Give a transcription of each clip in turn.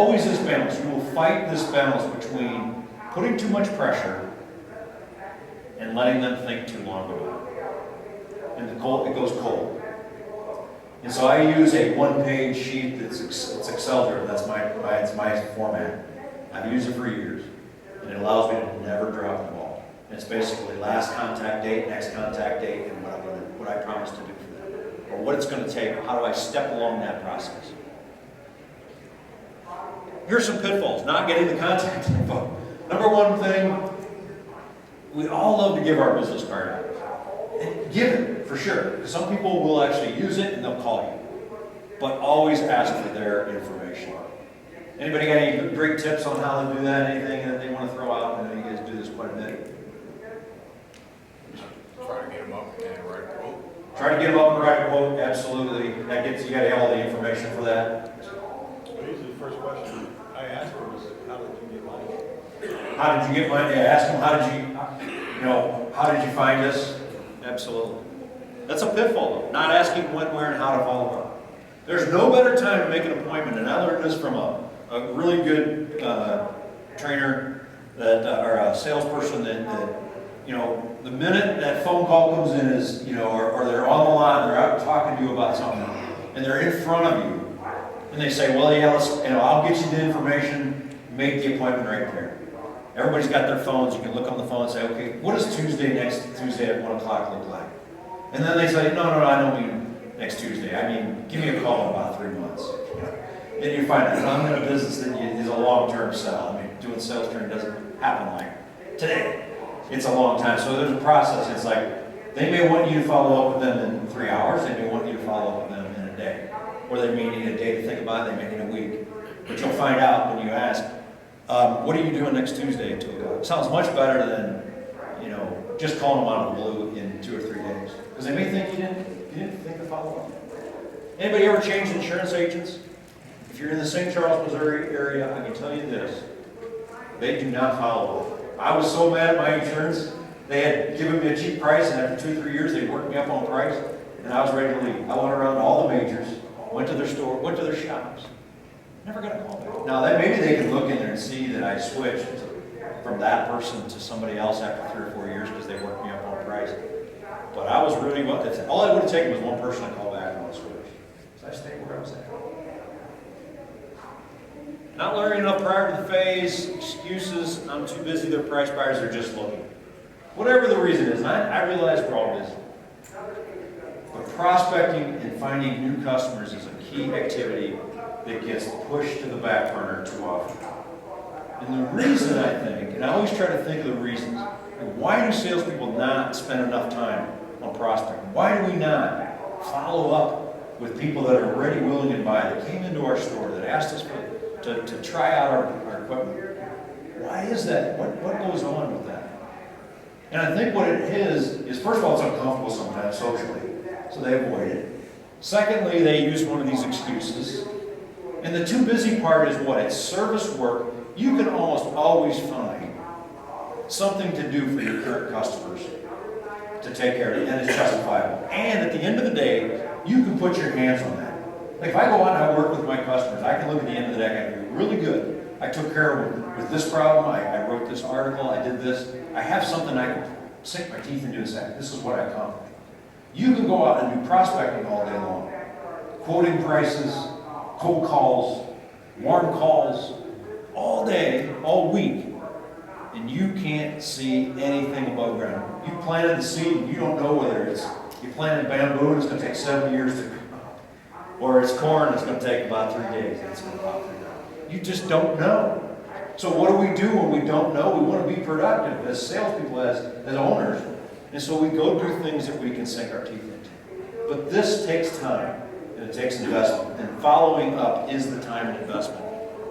always this balance. You will fight this balance between putting too much pressure and letting them think too long about it. And it goes cold. And so I use a one-page sheet it's Excel driven. That's my format. I've used it for years, and it allows me to never drop the ball. And it's basically last contact date, next contact date, and what I promised to do for them, or what it's going to take. How do I step along that process? Here's some pitfalls: not getting the contact info. Number one thing, we all love to give our business card out. And give it, for sure, because some people will actually use it and they'll call you. But always ask for their information. Anybody got any great tips on how to do that? Anything that they want to throw out? I know you guys do this quite a bit. Try to get them up and write a quote. Try to get them up and write a quote, absolutely. That gets, you got to have all the information for that. Usually the first question I ask them is, how did you get money? How did you get money? Ask them, how did you find us? Absolutely. That's a pitfall, though. Not asking when, where, and how to follow up. There's no better time to make an appointment, and I learned this from a really good trainer or a salesperson that the minute that phone call comes in is, or they're on the line, they're out talking to you about something, and they're in front of you, and they say, well, yeah, I'll get you the information, make the appointment right there. Everybody's got their phones. You can look on the phone and say, okay, what does next Tuesday at 1 o'clock look like? And then they say, no, I don't mean next Tuesday. I mean, give me a call in about 3 months. Then you find out, I'm in a business that is a long-term sell. I mean, doing sales training doesn't happen like today. It's a long time. So there's a process. It's like, they may want you to follow up with them in 3 hours. They may want you to follow up with them in a day. Or they may need a day to think about it. They may need a week. But you'll find out when you ask, what are you doing next Tuesday at 2 o'clock? Sounds much better than, just calling them out of the blue in 2 or 3 days. Because they may think you didn't think to follow up. Anybody ever changed insurance agents? If you're in the St. Charles, Missouri area, I can tell you this. They do not follow up. I was so mad at my insurance. They had given me a cheap price, and after 2 or 3 years, they worked me up on price, and I was ready to leave. I went around to all the majors, went to their store, went to their shops. Never got a call back. Now, maybe they can look in there and see that I switched from that person to somebody else after 3 or 4 years because they worked me up on price. But I was really all it would have taken was one person to call back and I switch. So I stayed where I was at. Not learning enough prior to the phase, excuses, I'm too busy, they're price buyers, they're just looking. Whatever the reason is, I realize we're all busy. But prospecting and finding new customers is a key activity that gets pushed to the back burner too often. And the reason, I think, and I always try to think of the reasons, why do salespeople not spend enough time on prospecting? Why do we not follow up with people that are ready, willing, and buy, that came into our store, that asked us to try out our equipment? Why is that? What goes on with that? And I think what it is first of all, it's uncomfortable sometimes socially, so they avoid it. Secondly, they use one of these excuses. And the too busy part is what? It's service work. You can almost always find something to do for your current customers to take care of it, and it's justifiable. And at the end of the day, you can put your hands on that. Like if I go out and I work with my customers, I can look at the end of the day, I can be really good. I took care of them with this problem, I wrote this article, I did this. I have something I can sink my teeth into and say, this is what I accomplished. You can go out and do prospecting all day long. Quoting prices, cold calls, warm calls, all day, all week, and you can't see anything above ground. You planted the seed and you don't know whether you planted bamboo and it's going to take 7 years to grow, or it's corn that's going to take about 3 days and it's going to pop through. You just don't know. So what do we do when we don't know? We want to be productive as salespeople, as owners. And so we go do things that we can sink our teeth into. But this takes time, and it takes investment. And following up is the time and investment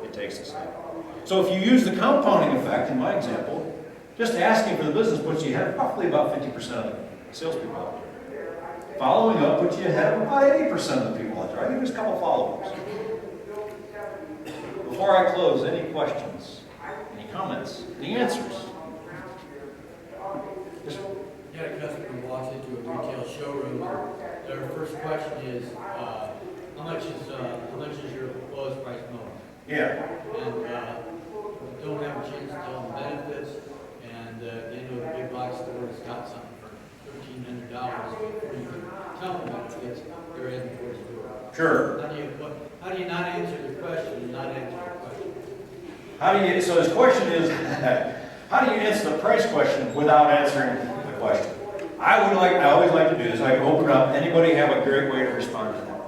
it takes to sell. So if you use the compounding effect, in my example, just asking for the business puts you ahead of roughly about 50% of the salespeople out there. Following up puts you ahead of about 80% of the people out there. I give you just a couple of follow-ups. Before I close, any questions? Any comments? Any answers? You had a customer walks into a retail showroom, their first question is, how much is your lowest price mower? Yeah, and, don't have a chance to tell them benefits, and, they know the big box store has got something for $1,300 before you can tell them benefits, they're heading towards the door. sure. How do you not answer the question and not answer the question? So his question is, how do you answer the price question without answering the question? I always like to do this, I open up, anybody have a great way to respond to that?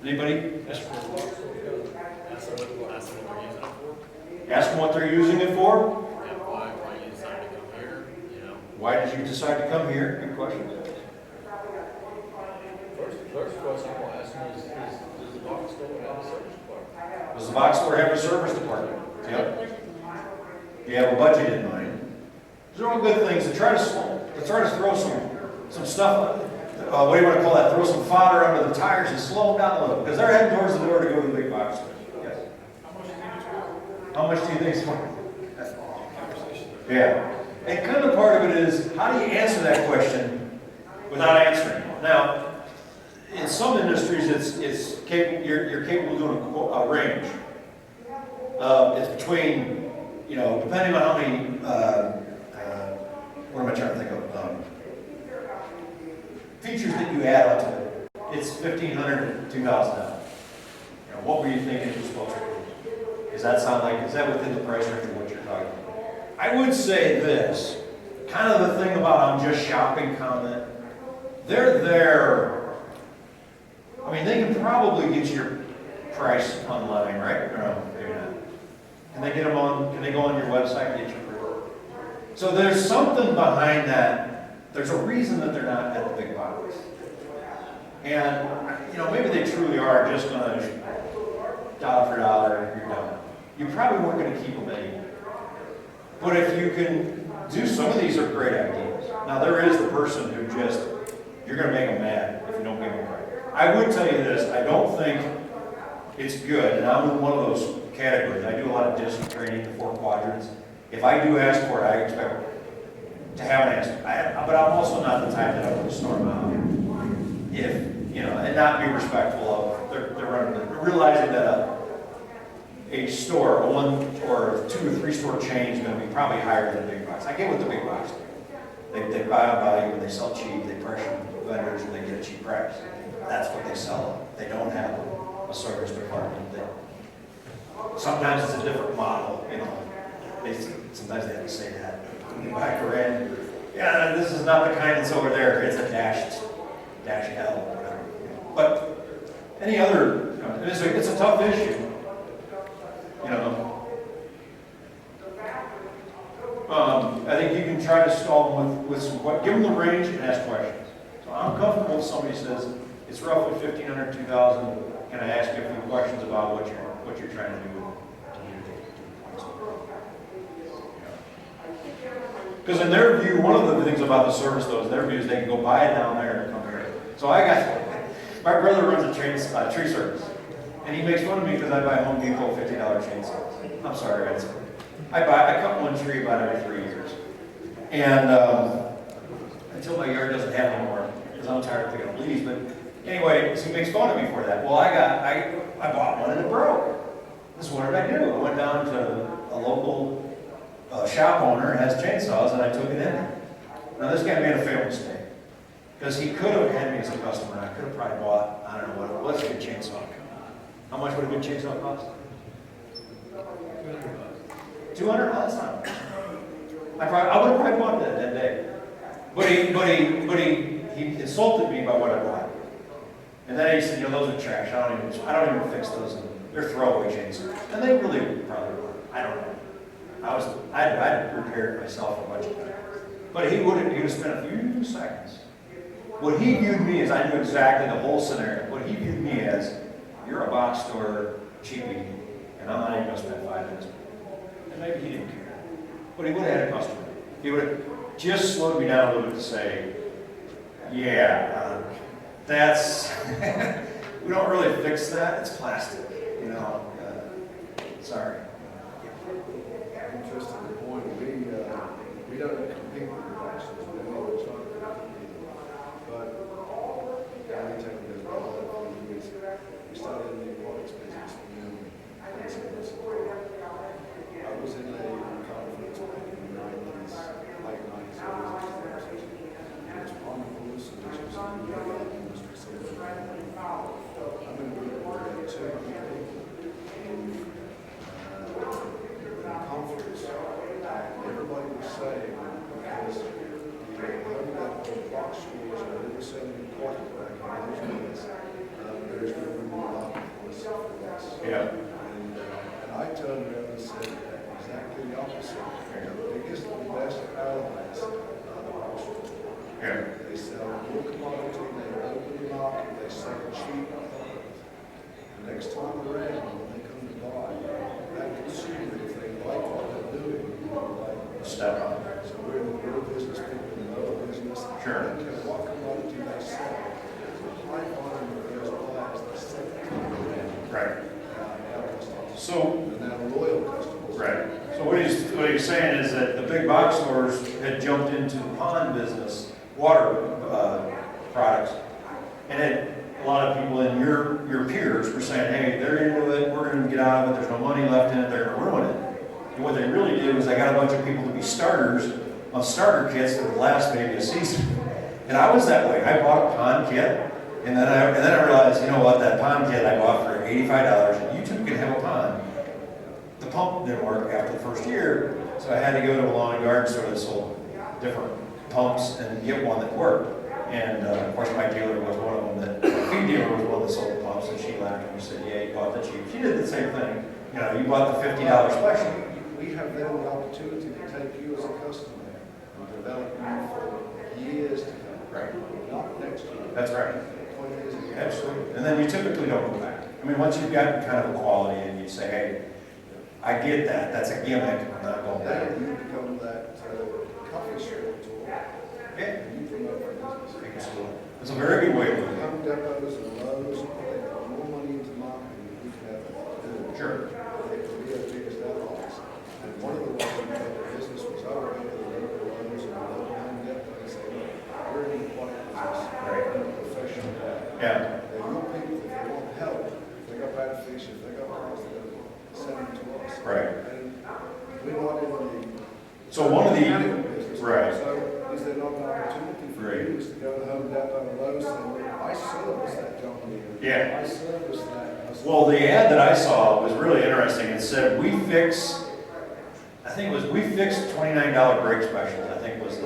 Anybody? That's for the box store, Ask them what they're using it for. Ask them what they're using it for? And why you decided to come here, you know? Why did you decide to come here? Good question. First question I'm gonna ask them is, does the box store have a service department? Does the box store have a service department? Yep. Do you have a budget in mind? These are all good things to try to throw some stuff, what do you want to call that? Throw some fodder under the tires and slow them down a little, because they're heading towards the door to go to the big box store. Yes. How much do you think it's worth? Yeah. And kind of part of it is, how do you answer that question without answering it? Now, in some industries, you're capable of doing a range. It's between, depending on how many, what am I trying to think of? Features that you add onto it. It's $1,500 to $2,000. What were you thinking it was supposed to be? Is that within the price range of what you're talking about? I would say this, kind of the thing about I'm just shopping comment, they're there. I mean, they can probably get your price online, right? Or no, maybe not. Can they go on your website and get your price? So there's something behind that. There's a reason that they're not at the big box. And, maybe they truly are just going to dollar for dollar and you're done. You probably weren't going to keep them anyway. But if you can do, some of these are great ideas. Now, there is the person who you're going to make them mad if you don't give them right. I would tell you this, I don't think it's good, and I'm in one of those categories. I do a lot of disc training, the 4 quadrants. If I do ask for it, I expect to have an answer. But I'm also not the type that I would storm out. And not be respectful of, they're realizing that a store, a 1 or 2 or 3 store chain is going to be probably higher than a big box. I get what the big box do. They buy on value, when they sell cheap, they pressure vendors and they get a cheap price. That's what they sell. They don't have a service department. Sometimes it's a different model, sometimes they have to say that. You buy a brand, yeah, this is not the kind that's over there. It's a dash L or whatever. But any other, it's a tough issue. I think you can try to stall them with some questions. Give them the range and ask questions. So I'm comfortable if somebody says, it's roughly $1,500, $2,000. Can I ask you a few questions about what you're trying to do? Because in their view, one of the things about the service, though, is their view is they can go buy it down there and come here. So my brother runs a tree service, and he makes fun of me because I buy Home Depot $50 chainsaws. I'm sorry, I cut one tree about every 3 years, and until my yard doesn't have any more, because I'm tired of picking up leaves. But anyway, so he makes fun of me for that. Well, I bought one and it broke. So what did I do? I went down to a local shop owner has chainsaws, and I took it in there. Now this guy made a fatal mistake, because he could have had me as a customer, and I could have probably bought, I don't know, what's a good chainsaw? How much would a good chainsaw cost? $200. $200? Oh, that's not. I would have probably bought that day. But he insulted me by what I bought. And then he said, those are trash. I don't even fix those. They're throwaway chainsaws. And they really probably were. I don't know. I'd prepared myself a bunch of times. But he would have spent a few seconds. What he viewed me as, I knew exactly the whole scenario. What he viewed me as, you're a box store cheapie, and I'm not even going to spend 5 minutes. And maybe he didn't care. But he would have had a customer. He would have just slowed me down a little bit to say, yeah, that's, we don't really fix that. It's plastic, sorry. Interesting point. We don't compete with the boxes. We know it's not but every time we go to we started in the products business, Sure. I don't care what commodity they sell, high volume of those buyers that sell it to the brand, Right. our customers. So, And our loyal customers. right. So what he's saying is that the big box stores had jumped into the pond business, water products, and a lot of people in your peers were saying, hey, they're into it, we're going to get out of it, there's no money left in it, they're going to ruin it. And what they really did was they got a bunch of people to be starters on starter kits that would last maybe a season. And I was that way. I bought a pond kit, and then I realized, you know what, that pond kit I bought for $85, and you too can have a pond. The pump didn't work after the first year, so I had to go to a lawn and garden store that sold different pumps and get one that worked. And of course, my dealer was one of them. The feed dealer was one that sold pumps, and she laughed and said, "Yeah, you bought the cheap." She did the same thing. You know, you bought the $50 special. We have then the opportunity to take you as a customer and develop you for years to come. Right. Not next year. That's right. 20 years ago. Absolutely. And then you typically don't go back. I mean, once you've got kind of a quality, and you say, "Hey, I get that. That's a gimmick. I'm not going back." Then you become that coffee shop tour. Yeah. And you promote your business. It's a very good way to look at Home Depots and Lowe's, they put more money into marketing than we can ever do. it. Sure. They could be our biggest allies. And one of the ways we got the business was I would go to the local Lowe's and the local Home Depot and say, look, we're in the product business. Right. We're a professional. Yeah. They're your people, if they want help, if they got bad fish, if they got cars, they're going to send them to us. Right. And we're not in the So one of the mechanical business. right. So is there not an opportunity for Right. you to go to Home Depot and Lowe's and say, I service that company. Yeah. I service that. Well, the ad that I saw was really interesting. It said, we fix $29 brake specials, I think was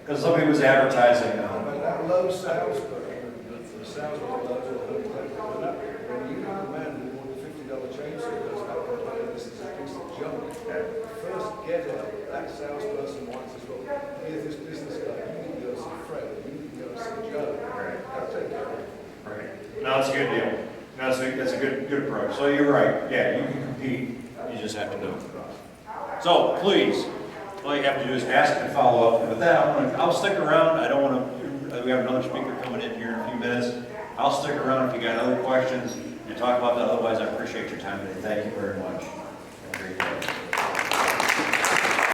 because somebody was advertising. But that Lowe's salesperson, the salesman at Lowe's or Home Depot, when you have a man who wants a $50 chainsaw, goes back and says, this is a piece of junk. First, get it. That salesperson wants as well. Here's this business guy. You need to go see Fred. You need to go see Joe. Right. I'll take care of it. Right. No, it's a good deal. No, that's a good approach. So you're right. Yeah, you can compete. You just have to know. So please, all you have to do is ask and follow up. And with that, I'll stick around. I don't want to. We have another speaker coming in here in a few minutes. I'll stick around if you got other questions and talk about that. Otherwise, I appreciate your time today. Thank you very much. Have a great day.